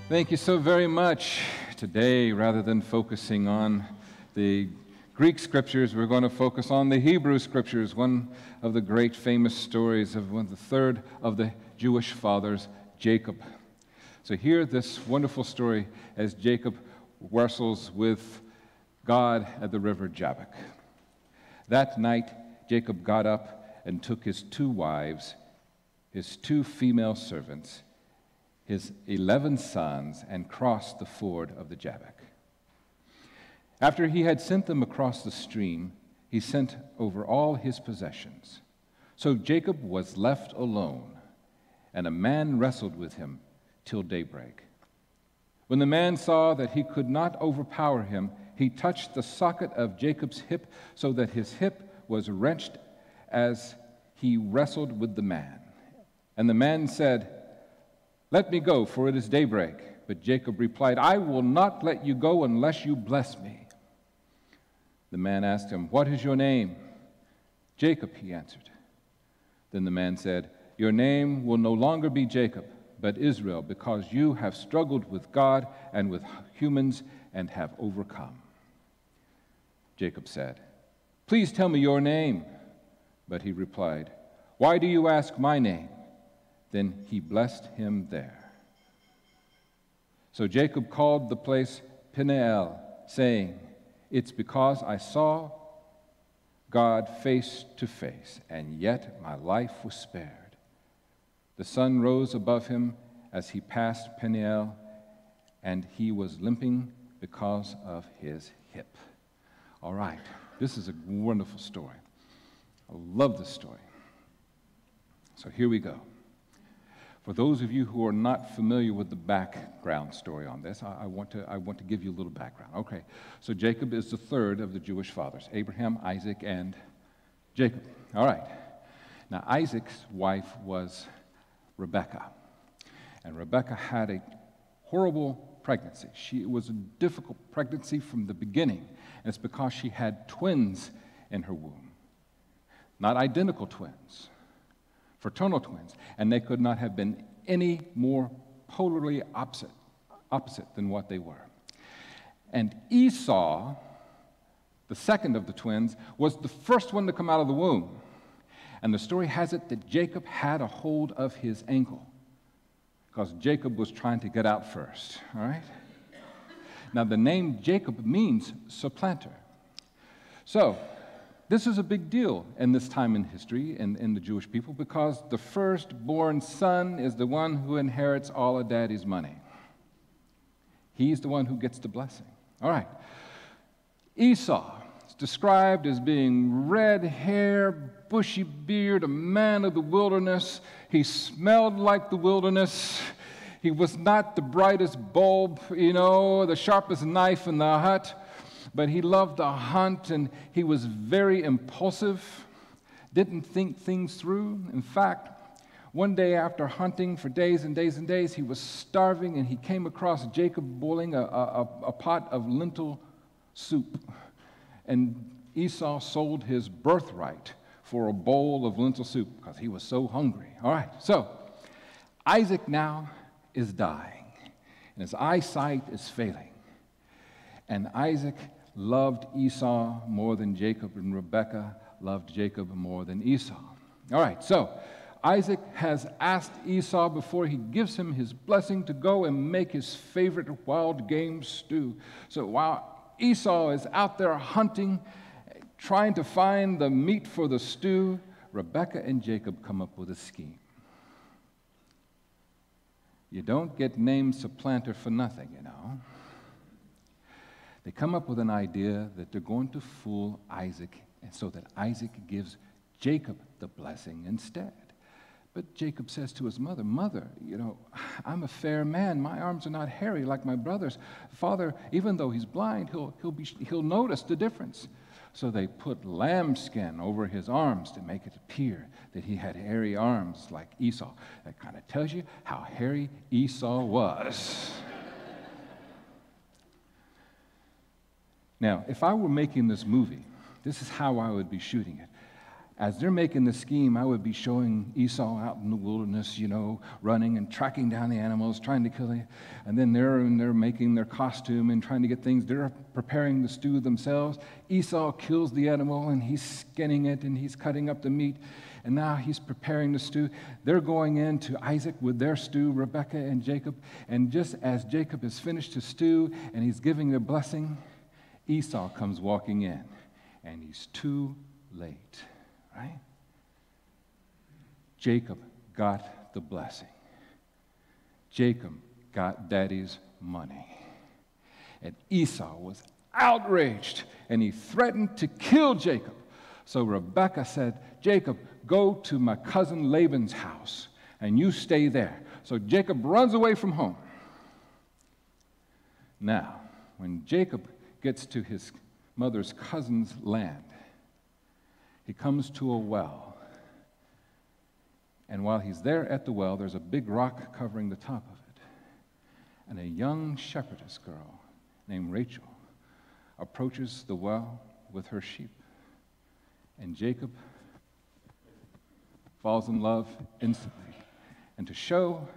Thank you so very much. Today, rather than focusing on the Greek scriptures, we're going to focus on the Hebrew scriptures, one of the great famous stories of the third of the Jewish fathers, Jacob. So hear this wonderful story as Jacob wrestles with God at the river Jabbok. That night, Jacob got up and took his 2 wives, his 2 female servants, his 11 sons, and crossed the ford of the Jabbok. After he had sent them across the stream, he sent over all his possessions. So Jacob was left alone, and a man wrestled with him till daybreak. When the man saw that he could not overpower him, he touched the socket of Jacob's hip so that his hip was wrenched as he wrestled with the man. And the man said, "Let me go, for it is daybreak." But Jacob replied, "I will not let you go unless you bless me." The man asked him, "What is your name?" "Jacob," he answered. Then the man said, "Your name will no longer be Jacob, but Israel, because you have struggled with God and with humans and have overcome." Jacob said, "Please tell me your name." But he replied, "Why do you ask my name?" Then he blessed him there. So Jacob called the place Peniel, saying, "It's because I saw God face to face, and yet my life was spared." The sun rose above him as he passed Peniel, and he was limping because of his hip. All right, this is a wonderful story. I love this story. So here we go. For those of you who are not familiar with the background story on this, I want to give you a little background. Okay, so Jacob is the third of the Jewish fathers, Abraham, Isaac, and Jacob. All right. Now, Isaac's wife was Rebekah, and Rebekah had a horrible pregnancy. It was a difficult pregnancy from the beginning, and it's because she had twins in her womb. Not identical twins, fraternal twins, and they could not have been any more polarly opposite than what they were. And Esau, the second of the twins, was the first one to come out of the womb. And the story has it that Jacob had a hold of his ankle because Jacob was trying to get out first, all right? Now, the name Jacob means supplanter. So, this is a big deal in this time in history in the Jewish people because the firstborn son is the one who inherits all of daddy's money. He's the one who gets the blessing. All right. Esau is described as being red hair, bushy beard, a man of the wilderness. He smelled like the wilderness. He was not the brightest bulb, the sharpest knife in the hut. But he loved to hunt, and he was very impulsive, didn't think things through. In fact, one day after hunting for days and days and days, he was starving, and he came across Jacob boiling a pot of lentil soup. And Esau sold his birthright for a bowl of lentil soup because he was so hungry. All right, so Isaac now is dying, and his eyesight is failing. And Isaac loved Esau more than Jacob, and Rebekah loved Jacob more than Esau. All right, so Isaac has asked Esau before he gives him his blessing to go and make his favorite wild game stew. So while Esau is out there hunting, trying to find the meat for the stew, Rebekah and Jacob come up with a scheme. You don't get named supplanter for nothing, They come up with an idea that they're going to fool Isaac, and so that Isaac gives Jacob the blessing instead. But Jacob says to his mother, "Mother, I'm a fair man. My arms are not hairy like my brother's. Father, even though he's blind, he'll notice the difference." So they put lambskin over his arms to make it appear that he had hairy arms like Esau. That kind of tells you how hairy Esau was. Now, if I were making this movie, this is how I would be shooting it. as they're making the scheme, I would be showing Esau out in the wilderness, running and tracking down the animals, trying to kill it. And then they're making their costume and trying to get things. They're preparing the stew themselves. Esau kills the animal, and he's skinning it, and he's cutting up the meat. And now he's preparing the stew. They're going in to Isaac with their stew, Rebekah and Jacob. And just as Jacob has finished his stew and he's giving the blessing, Esau comes walking in, and he's too late. Right? Jacob got the blessing. Jacob got daddy's money. And Esau was outraged, and he threatened to kill Jacob. So Rebekah said, Jacob, go to my cousin Laban's house, and you stay there. So Jacob runs away from home. Now, when Jacob gets to his mother's cousin's land, he comes to a well. And while he's there at the well, there's a big rock covering the top of it. And a young shepherdess girl named Rachel approaches the well with her sheep. And Jacob falls in love instantly. And to show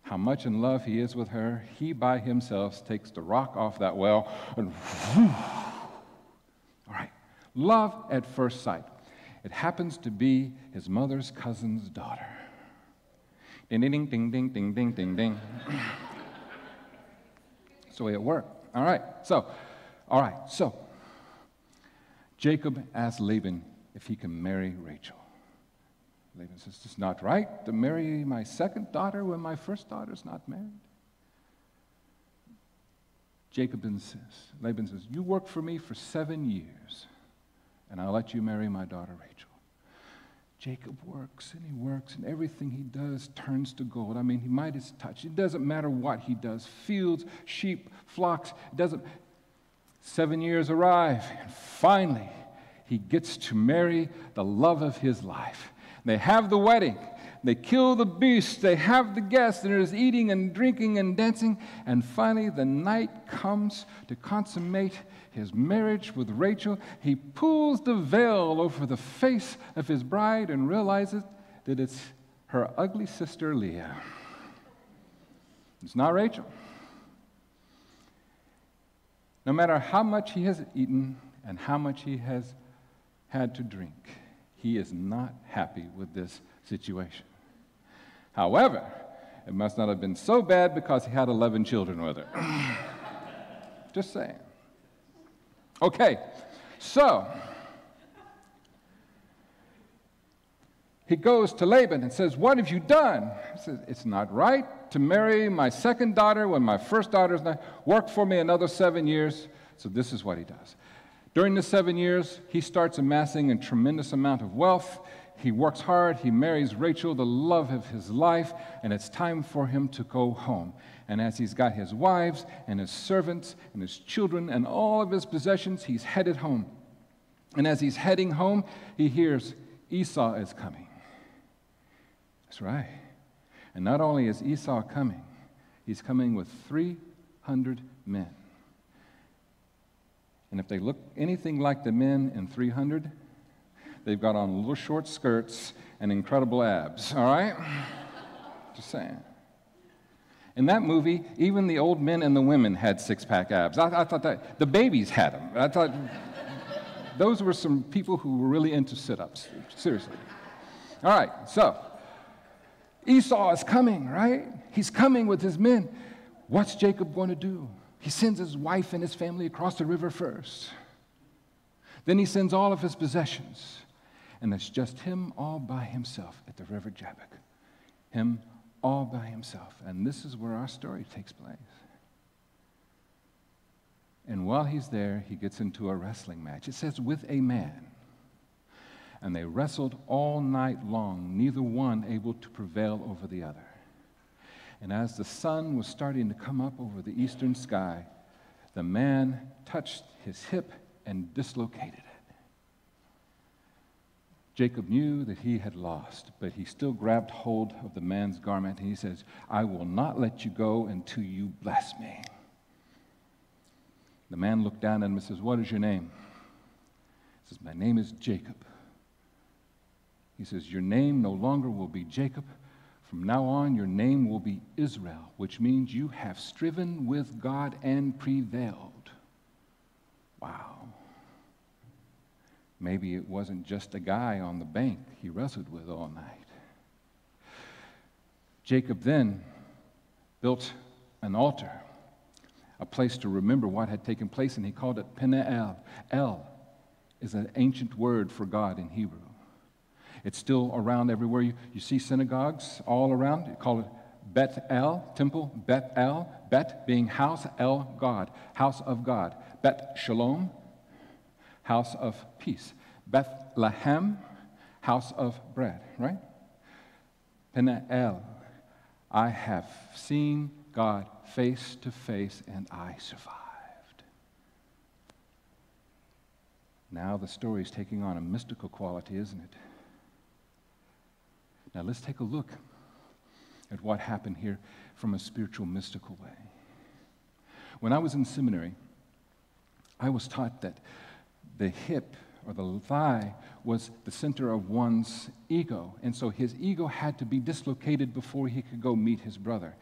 how much in love he is with her, he by himself takes the rock off that well and all right. Love at first sight. It happens to be his mother's cousin's daughter. Ding, ding, ding, ding, ding, ding, ding, ding. That's the way it worked. All right. So Jacob asked Laban if he can marry Rachel. Laban says, it's not right to marry my second daughter when my first daughter's not married. Jacob insists. Laban says, you worked for me for 7 years, and I'll let you marry my daughter Rachel. Jacob works, and everything he does turns to gold. I mean, he might his touch. It doesn't matter what he does. Fields, sheep, flocks, it doesn't. 7 years arrive, and finally, he gets to marry the love of his life. They have the wedding. They kill the beast. They have the guests. And there's eating and drinking and dancing. And finally, the night comes to consummate his marriage with Rachel. He pulls the veil over the face of his bride and realizes that it's her ugly sister, Leah. It's not Rachel. No matter how much he has eaten and how much he has had to drink, he is not happy with this situation. However, it must not have been so bad because he had 11 children with her. Just saying. Okay, so he goes to Laban and says, what have you done? He says, it's not right to marry my second daughter when my first daughter's not. Work for me another 7 years. So this is what he does. During the 7 years, he starts amassing a tremendous amount of wealth. He works hard. He marries Rachel, the love of his life, and it's time for him to go home. And as he's got his wives and his servants and his children and all of his possessions, he's headed home. And as he's heading home, he hears Esau is coming. That's right. And not only is Esau coming, he's coming with 300 men. And if they look anything like the men in 300, they've got on little short skirts and incredible abs, all right? Just saying. In that movie, even the old men and the women had six-pack abs. I thought that the babies had them. I thought those were some people who were really into sit-ups, seriously. All right, so Esau is coming, right? He's coming with his men. What's Jacob going to do? He sends his wife and his family across the river first. Then he sends all of his possessions. And it's just him all by himself at the river Jabbok. Him all by himself. And this is where our story takes place. And while he's there, he gets into a wrestling match. It says, with a man. And they wrestled all night long, neither one able to prevail over the other. And as the sun was starting to come up over the eastern sky, the man touched his hip and dislocated it. Jacob knew that he had lost, but he still grabbed hold of the man's garment, and he says, I will not let you go until you bless me. The man looked down at him and says, what is your name? He says, my name is Jacob. He says, your name no longer will be Jacob. From now on, your name will be Israel, which means you have striven with God and prevailed. Wow. Maybe it wasn't just a guy on the bank he wrestled with all night. Jacob then built an altar, a place to remember what had taken place, and he called it Peniel. El is an ancient word for God in Hebrew. It's still around everywhere. You see synagogues all around. You call it Bet El, temple, Bet El. Bet being house, El, God, house of God. Bet Shalom, house of peace. Bethlehem, house of bread, right? Peniel, I have seen God face to face and I survived. Now the story is taking on a mystical quality, isn't it? Now let's take a look at what happened here from a spiritual, mystical way. When I was in seminary, I was taught that the hip or the thigh was the center of one's ego, and so his ego had to be dislocated before he could go meet his brother.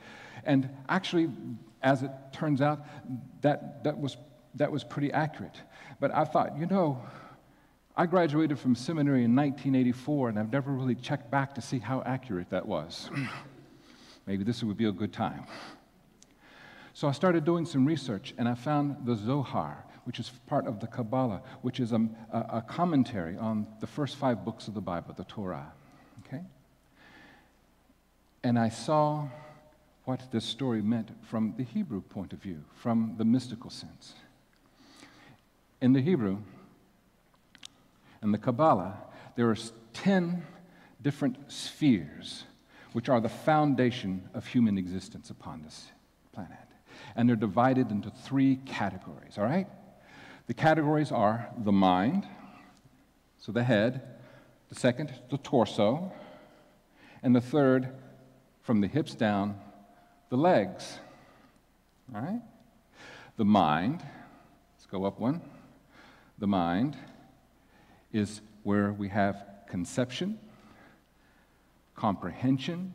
And actually, as it turns out, that was pretty accurate. But I thought, I graduated from seminary in 1984, and I've never really checked back to see how accurate that was. Maybe this would be a good time. So I started doing some research, and I found the Zohar, which is part of the Kabbalah, which is a commentary on the first 5 books of the Bible, the Torah. Okay? And I saw what this story meant from the Hebrew point of view, from the mystical sense. In the Hebrew, in the Kabbalah, there are 10 different spheres, which are the foundation of human existence upon this planet. And they're divided into 3 categories, all right? The categories are the mind, so the head, the second, the torso, and the third, from the hips down, the legs, all right? The mind, let's go up one. The mind is where we have conception, comprehension,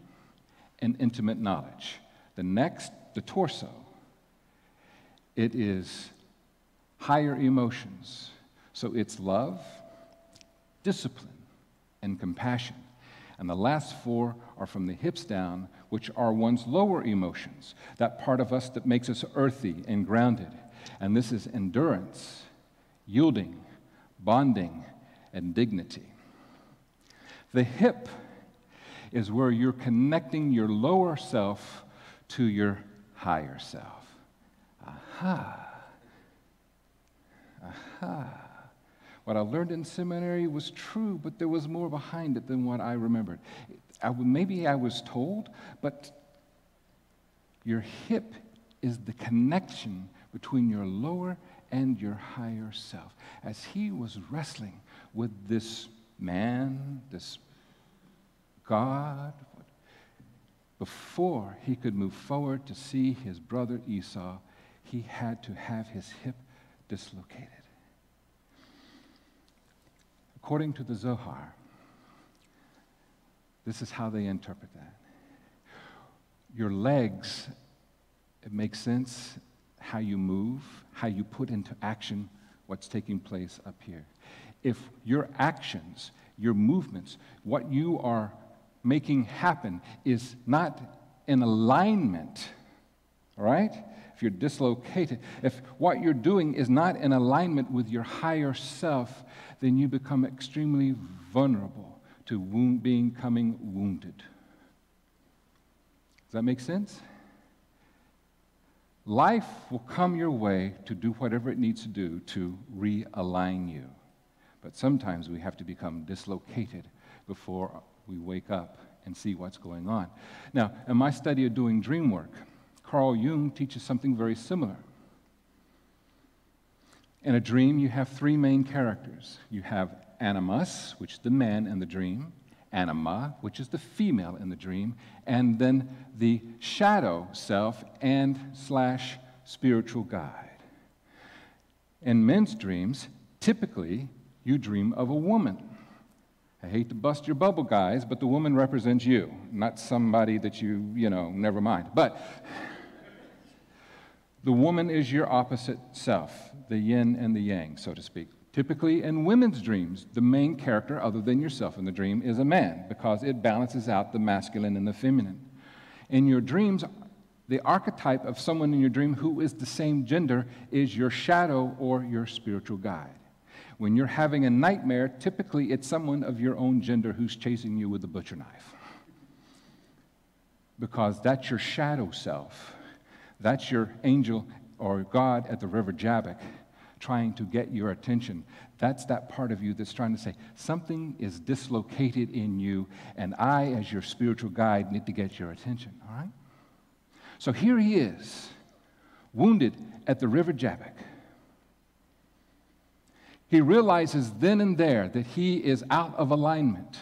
and intimate knowledge. The next, the torso, it is higher emotions. So it's love, discipline, and compassion. And the last 4 are from the hips down, which are one's lower emotions, that part of us that makes us earthy and grounded. And this is endurance, yielding, bonding, and dignity. The hip is where you're connecting your lower self to your higher self. Aha. Aha. What I learned in seminary was true, but there was more behind it than what I remembered. Maybe I was told, but your hip is the connection between your lower and your higher self. As he was wrestling with this man, this God, before he could move forward to see his brother Esau, he had to have his hip dislocated. According to the Zohar, this is how they interpret that. Your legs, it makes sense how you move, how you put into action what's taking place up here. If your actions, your movements, what you are making happen is not in alignment, all right? If you're dislocated, if what you're doing is not in alignment with your higher self, then you become extremely vulnerable to becoming wounded. Does that make sense? Life will come your way to do whatever it needs to do to realign you. But sometimes we have to become dislocated before we wake up and see what's going on. Now, in my study of doing dream work, Carl Jung teaches something very similar. In a dream, you have 3 main characters. You have animus, which is the man in the dream, anima, which is the female in the dream, and then the shadow self and / spiritual guide. In men's dreams, typically, you dream of a woman. I hate to bust your bubble, guys, but the woman represents you, not somebody that never mind. But the woman is your opposite self, the yin and the yang, so to speak. Typically, in women's dreams, the main character, other than yourself in the dream, is a man, because it balances out the masculine and the feminine. In your dreams, the archetype of someone in your dream who is the same gender is your shadow or your spiritual guide. When you're having a nightmare, typically it's someone of your own gender who's chasing you with a butcher knife. Because that's your shadow self. That's your angel or God at the river Jabbok trying to get your attention. That's that part of you that's trying to say, something is dislocated in you, and I, as your spiritual guide, need to get your attention, all right? So here he is, wounded at the river Jabbok. He realizes then and there that he is out of alignment.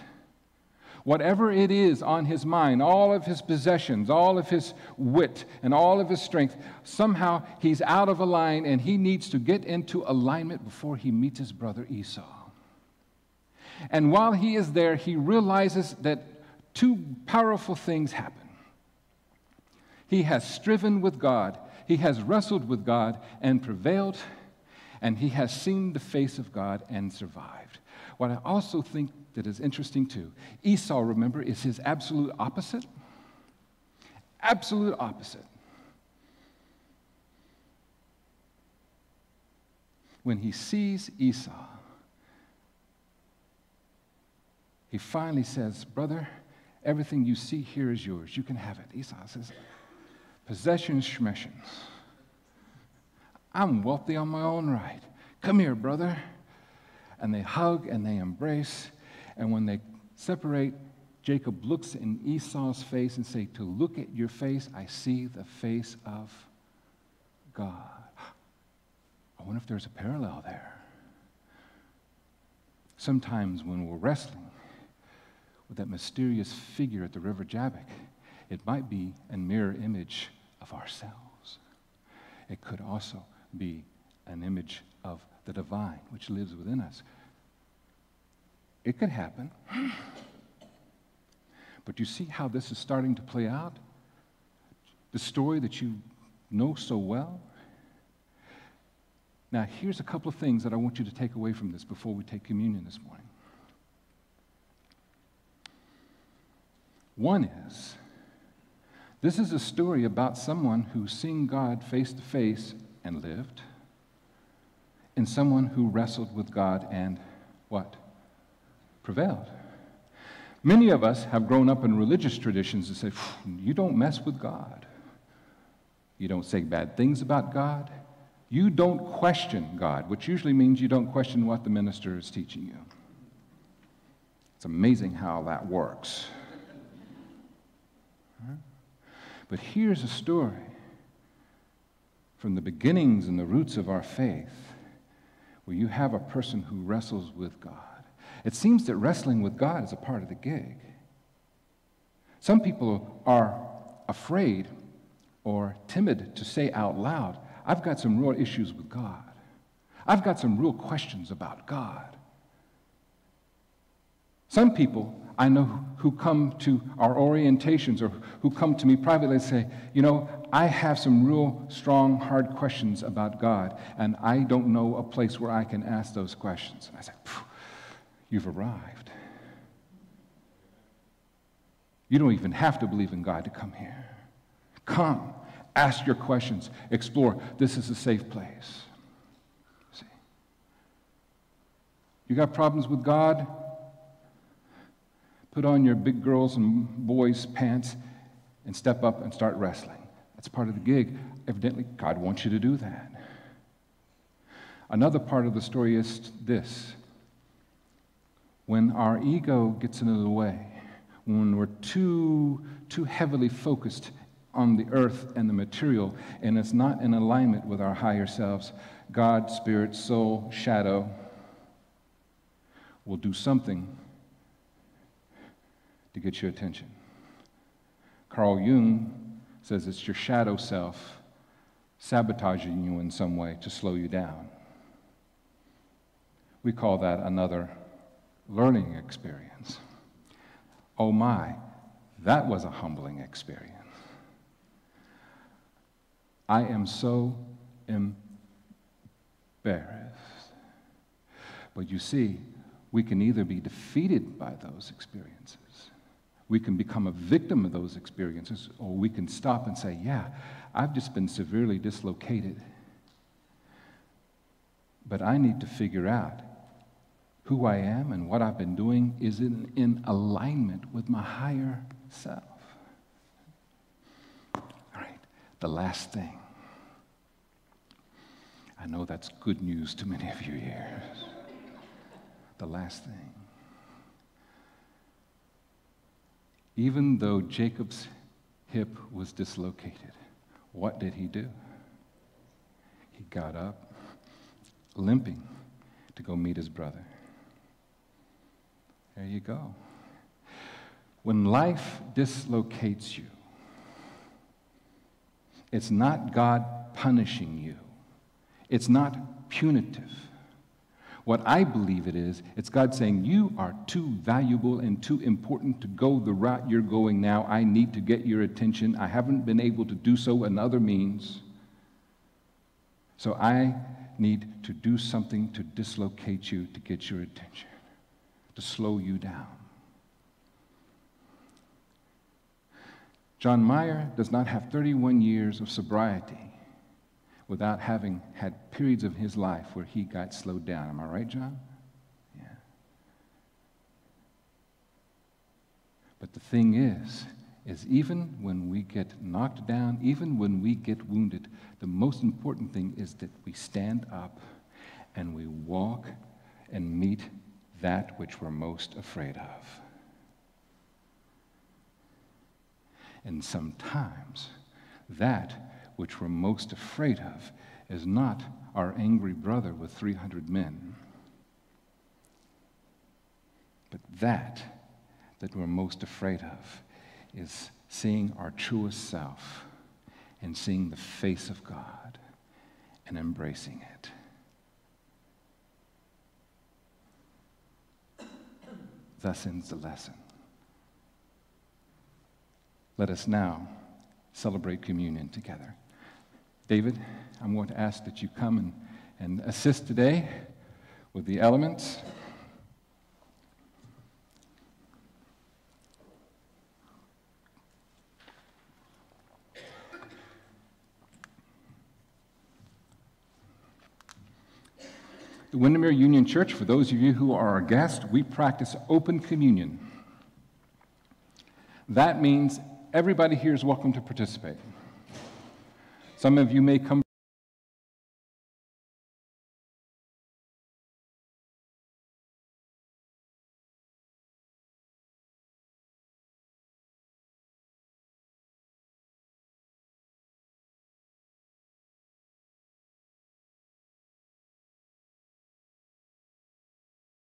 Whatever it is on his mind, all of his possessions, all of his wit, and all of his strength, somehow he's out of a line, and he needs to get into alignment before he meets his brother Esau. And while he is there, he realizes that two powerful things happen. He has striven with God, he has wrestled with God and prevailed, and he has seen the face of God and survived. What I also think that is interesting too, Esau, remember, is his absolute opposite. Absolute opposite. When he sees Esau, he finally says, brother, everything you see here is yours. You can have it. Esau says, possessions, schmessions. I'm wealthy on my own right. Come here, brother. And they hug and they embrace. And when they separate, Jacob looks in Esau's face and says, to look at your face, I see the face of God. I wonder if there's a parallel there. Sometimes when we're wrestling with that mysterious figure at the river Jabbok, it might be a mirror image of ourselves. It could also be an image of the divine, which lives within us. It could happen. But you see how this is starting to play out? The story that you know so well? Now, here's a couple of things that I want you to take away from this before we take communion this morning. One is, this is a story about someone who's seen God face to face and lived, and someone who wrestled with God and what? Prevailed. Many of us have grown up in religious traditions that say, you don't mess with God. You don't say bad things about God. You don't question God, which usually means you don't question what the minister is teaching you. It's amazing how that works. But here's a story from the beginnings and the roots of our faith where you have a person who wrestles with God. It seems that wrestling with God is a part of the gig. Some people are afraid or timid to say out loud, I've got some real issues with God. I've got some real questions about God. Some people I know who come to our orientations or who come to me privately and say, I have some real strong, hard questions about God, and I don't know a place where I can ask those questions. And I say, you've arrived. You don't even have to believe in God to come here. Come, ask your questions, explore. This is a safe place. See? You got problems with God? Put on your big girls and boys' pants and step up and start wrestling. That's part of the gig. Evidently, God wants you to do that. Another part of the story is this. When our ego gets in the way, when we're too heavily focused on the earth and the material, and it's not in alignment with our higher selves, God, spirit, soul, shadow will do something to get your attention. Carl Jung says it's your shadow self sabotaging you in some way to slow you down. We call that another learning experience. Oh my, that was a humbling experience. I am so embarrassed. But you see, we can either be defeated by those experiences, we can become a victim of those experiences, or we can stop and say, yeah, I've just been severely dislocated, but I need to figure out who I am and what I've been doing is in alignment with my higher self. All right, the last thing. I know that's good news to many of you here. The last thing. Even though Jacob's hip was dislocated, what did he do? He got up, limping, to go meet his brother. There you go. When life dislocates you, it's not God punishing you. It's not punitive. What I believe it is, it's God saying, you are too valuable and too important to go the route you're going now. I need to get your attention. I haven't been able to do so in other means. So I need to do something to dislocate you, to get your attention, to slow you down. John Mayer does not have 31 years of sobriety without having had periods of his life where he got slowed down. Am I right, John? Yeah. But the thing is even when we get knocked down, even when we get wounded, the most important thing is that we stand up and we walk and meet that which we're most afraid of. And sometimes that which we're most afraid of is not our angry brother with 300 men, but that we're most afraid of is seeing our truest self and seeing the face of God and embracing it. Thus ends the lesson. Let us now celebrate communion together. David, I'm going to ask that you come and assist today with the elements. The Windermere Union Church, for those of you who are our guests, we practice open communion. That means everybody here is welcome to participate. Some of you may come